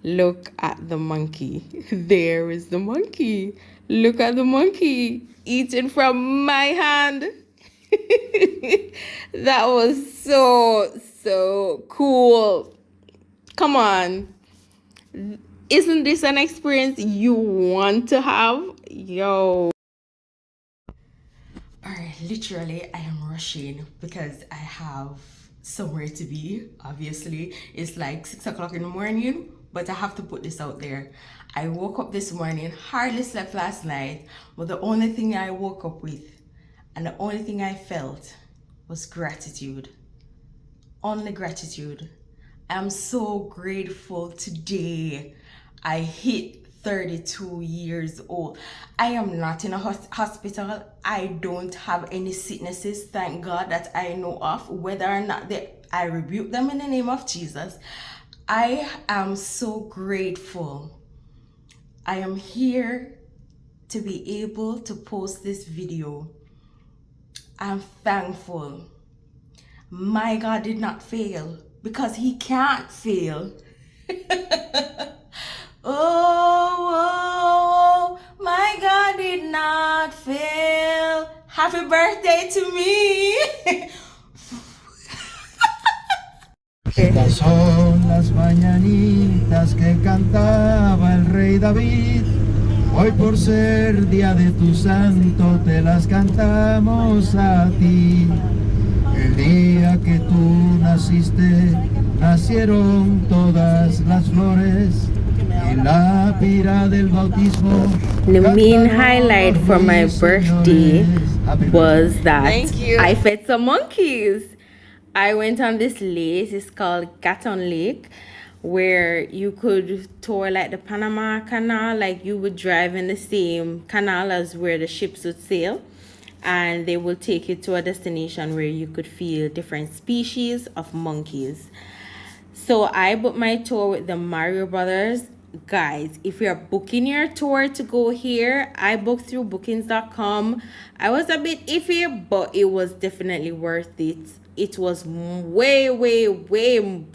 Look at the monkey. There is the monkey. Look at the monkey eating from my hand. That was so cool. Come on. Isn't this an experience you want to have? Yo. Alright, literally I am rushing because I have somewhere to be. Obviously, it's like 6 o'clock in the morning, but I have to put this out there. I woke up this morning, hardly slept last night, but the only thing I woke up with and the only thing I felt was gratitude. Only gratitude. I'm so grateful today. I hit 32 years old. I am not in a hospital. I don't have any sicknesses, thank God, that I know of. Whether or not I rebuke them in the name of Jesus. I am so grateful. I am here to be able to post this video. I'm thankful. My God did not fail because he can't fail. Oh, my God did not fail. Happy birthday to me. Estas son las mañanitas que cantaba el rey David. Hoy por ser día de tu santo te las cantamos a ti. El día que tú naciste, nacieron todas las flores. The main highlight for my birthday was that I fed some monkeys. I went on this lake, it's called GATUN Lake, where you could tour like the Panama Canal, like you would drive in the same canal as where the ships would sail, and they will take you to a destination where you could feel different species of monkeys. So I booked my tour with the Mario Brothers. Guys, if you're booking your tour to go here, I booked through bookings.com. I was a bit iffy, but it was definitely worth it. It was way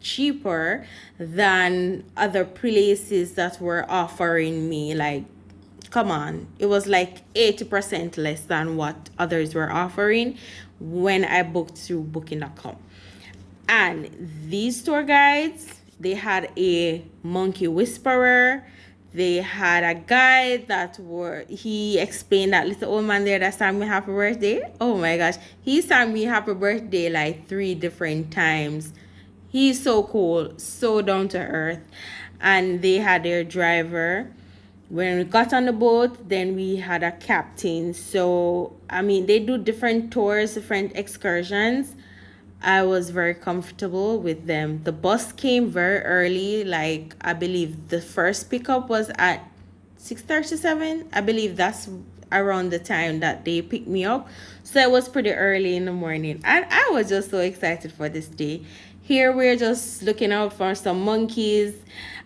cheaper than other places that were offering me. Like, come on, it was like 80% less than what others were offering when I booked through booking.com. And these tour guides, they had a monkey whisperer. They had a guide he explained that little old man there that sang me happy birthday. Oh my gosh, he sang me happy birthday like 3 different times. He's so cool, so down to earth. And they had their driver. When we got on the boat, then we had a captain. So, I mean, they do different tours, different excursions. I was very comfortable with them. The bus came very early, like I believe the first pickup was at 6:37. I believe that's around the time that they picked me up. So it was pretty early in the morning. And I was just so excited for this day. Here we're just looking out for some monkeys.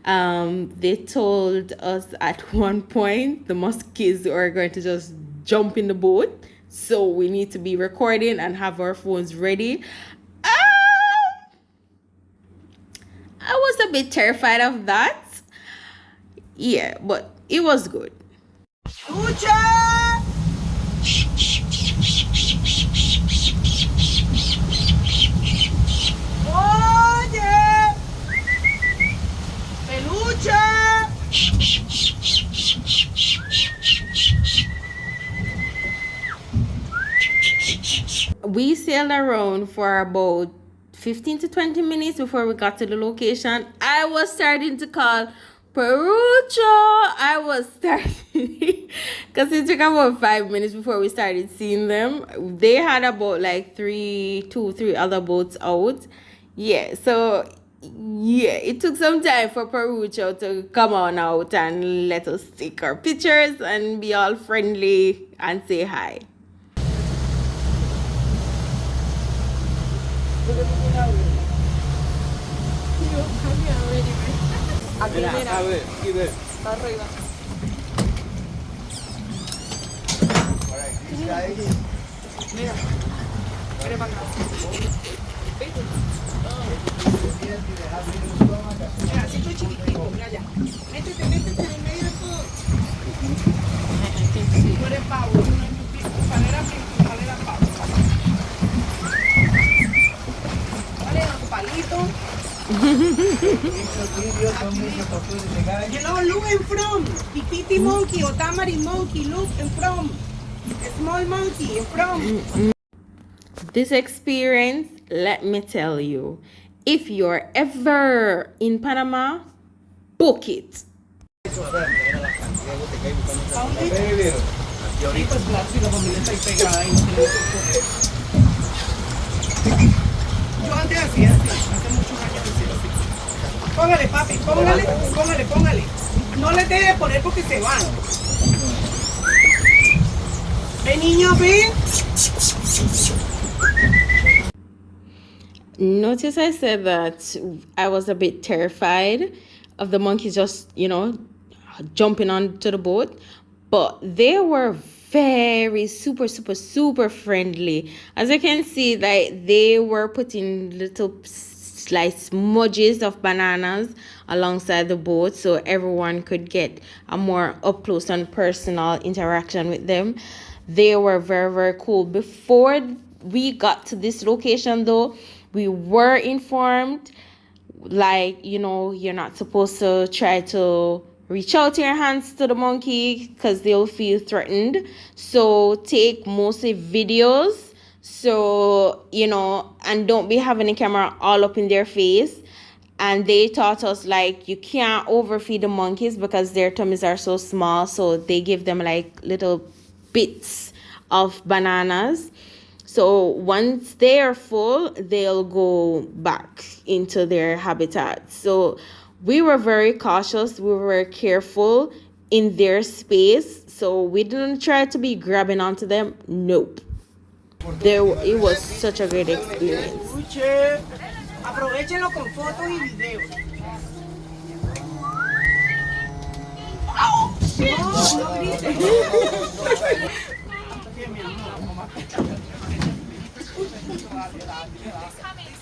They told us at one point the monkeys were going to just jump in the boat. So we need to be recording and have our phones ready. I was a bit terrified of that. Yeah, but it was good. Lucha! Oye! Pelucha! We sailed around for about 15 to 20 minutes before we got to the location. I was starting to call Perucho. I was starting because it took about 5 minutes before we started seeing them. They had about like 2 or 3 other boats out. Yeah, so yeah, it took some time for Perucho to come on out and let us take our pictures and be all friendly and say hi. Aquí, mira. A ver, aquí ve. Está arriba. Mira. Mira para acá. ¿Viste? Mira, así estoy chiquitico, mira allá. Hello, look in from. Pititi monkey or tamarind monkey, look in from. A small monkey in from. This experience, let me tell you, if you're ever in Panama, book it. Yo antes hacía así, hace muchos años hacía así. Póngale, papi, póngale. No le deje poner porque se van. Ven, niño, ven. Notice I said that I was a bit terrified of the monkeys just, jumping onto the boat, but they were very super friendly. As you can see, that they were putting little smudges of bananas alongside the boat so everyone could get a more up close and personal interaction with them. They were very cool. Before we got to this location though, we were informed, you're not supposed to try to reach out your hands to the monkey because they'll feel threatened. So take mostly videos. So, and don't be having a camera all up in their face. And they taught us you can't overfeed the monkeys because their tummies are so small. So they give them little bits of bananas. So once they are full, they'll go back into their habitat. So we were very cautious. We were careful in their space. So we didn't try to be grabbing onto them. Nope. It was such a great experience. Aprovechenlo con fotos y videos.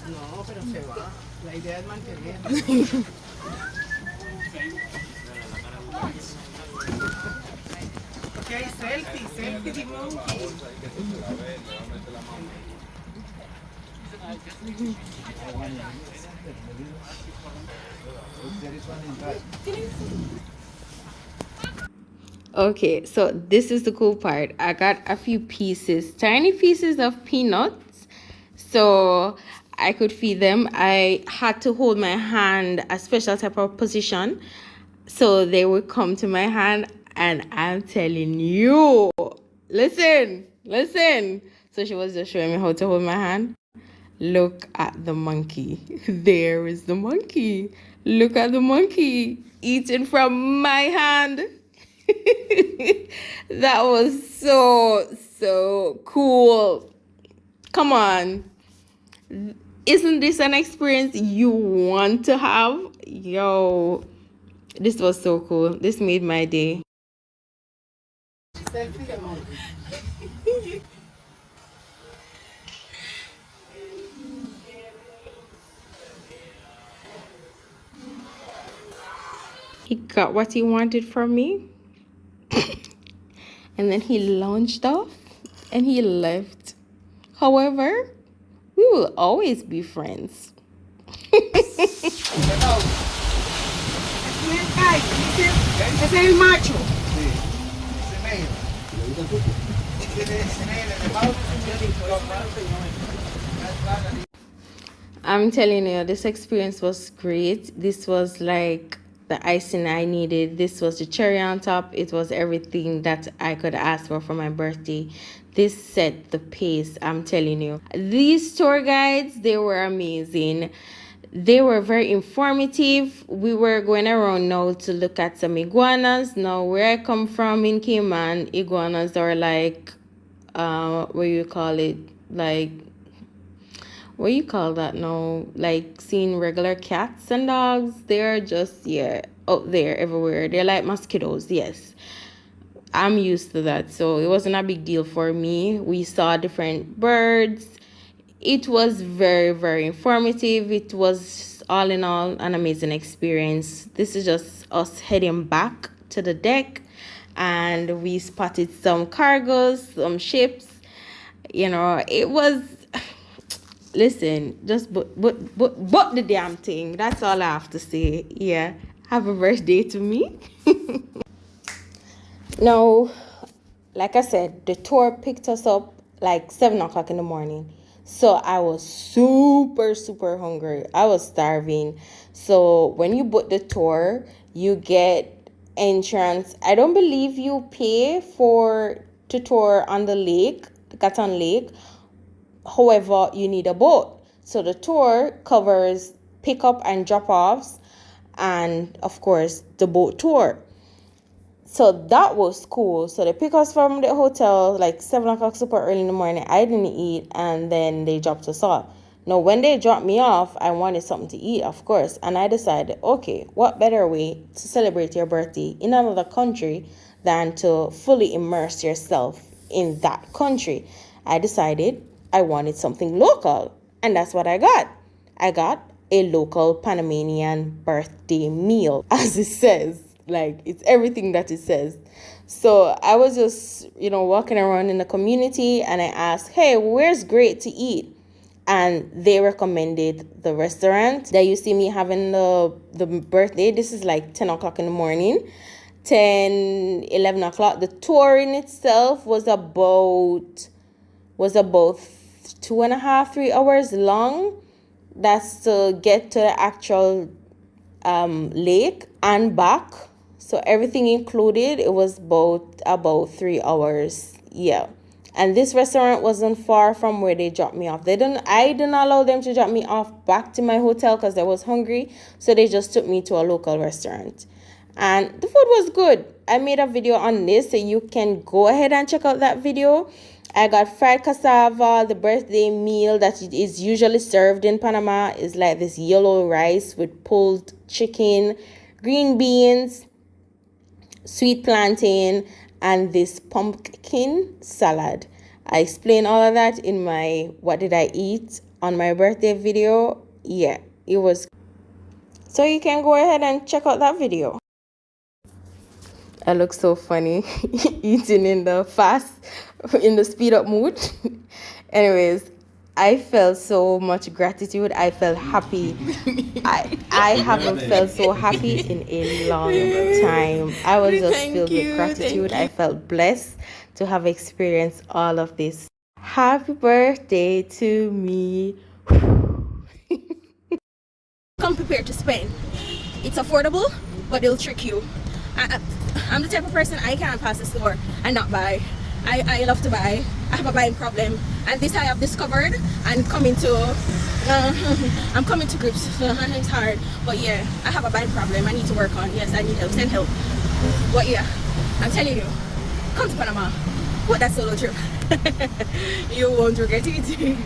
No, pero se va. La idea es mantener. Okay, selfie, Dimon. Okay, so this is the cool part. I got a few tiny pieces of peanuts, so I could feed them. I had to hold my hand a special type of position so they would come to my hand, and I'm telling you, listen. So she was just showing me how to hold my hand. Look at the monkey. There is the monkey. Look at the monkey eating from my hand. That was so cool. Come on. Isn't this an experience you want to have? Yo, this was so cool. This made my day. He got what he wanted from me. And then he launched off and he left. However, we will always be friends. Ese es el macho. I'm telling you, this experience was great. This was like the icing I needed. This was the cherry on top. It was everything that I could ask for my birthday. This set the pace, I'm telling you. These tour guides, they were amazing. They were very informative. We were going around now to look at some iguanas. Now, where I come from in Cayman, iguanas are what you call it? What do you call that now? Like seeing regular cats and dogs. They're just, out there everywhere. They're like mosquitoes, yes. I'm used to that, so it wasn't a big deal for me. We saw different birds. It was very, very informative. It was all in all an amazing experience. This is just us heading back to the deck, and we spotted some cargos, some ships. It was Listen, just but the damn thing. That's all I have to say. Yeah. Happy birthday to me. Now, like I said, the tour picked us up like 7 o'clock in the morning. So I was super hungry. I was starving. So when you book the tour, you get entrance. I don't believe you pay to tour on the lake, the Gatun Lake. However, you need a boat. So the tour covers pickup and drop-offs and, of course, the boat tour. So that was cool. So they pick us from the hotel like 7 o'clock, super early in the morning. I didn't eat, and then they dropped us off. Now, when they dropped me off, I wanted something to eat, of course. And I decided, okay, what better way to celebrate your birthday in another country than to fully immerse yourself in that country? I decided I wanted something local, and that's what I got. I got a local Panamanian birthday meal, as it says. Like, it's everything that it says. So I was just, walking around in the community, and I asked, hey, where's great to eat? And they recommended the restaurant that you see me having the birthday. This is like 10 o'clock in the morning, 10, 11 o'clock. The tour in itself was about 2.5, 3 hours long. That's to get to the actual lake and back. So everything included, it was about 3 hours. Yeah. And this restaurant wasn't far from where they dropped me off. I didn't allow them to drop me off back to my hotel because I was hungry. So they just took me to a local restaurant. And the food was good. I made a video on this, so you can go ahead and check out that video. I got fried cassava. The birthday meal that is usually served in Panama is like this yellow rice with pulled chicken, green beans, sweet plantain, and this pumpkin salad. I explain all of that in my what did I eat on my birthday video. Yeah, it was. So you can go ahead and check out that video. I look so funny eating in the speed up mood. Anyways, I felt so much gratitude. I felt happy. I haven't felt so happy in a long time. I was just filled with gratitude. I felt blessed to have experienced all of this. Happy birthday to me. Come prepared to spend. It's affordable, but it'll trick you. I'm the type of person, I can't pass the store and not buy. I love to buy. I have a buying problem, and this I have discovered and I'm coming to grips. It's hard, but yeah, I have a buying problem I need to work on. Yes, I need help, send help. But yeah, I'm telling you, come to Panama, put that solo trip. You won't regret it.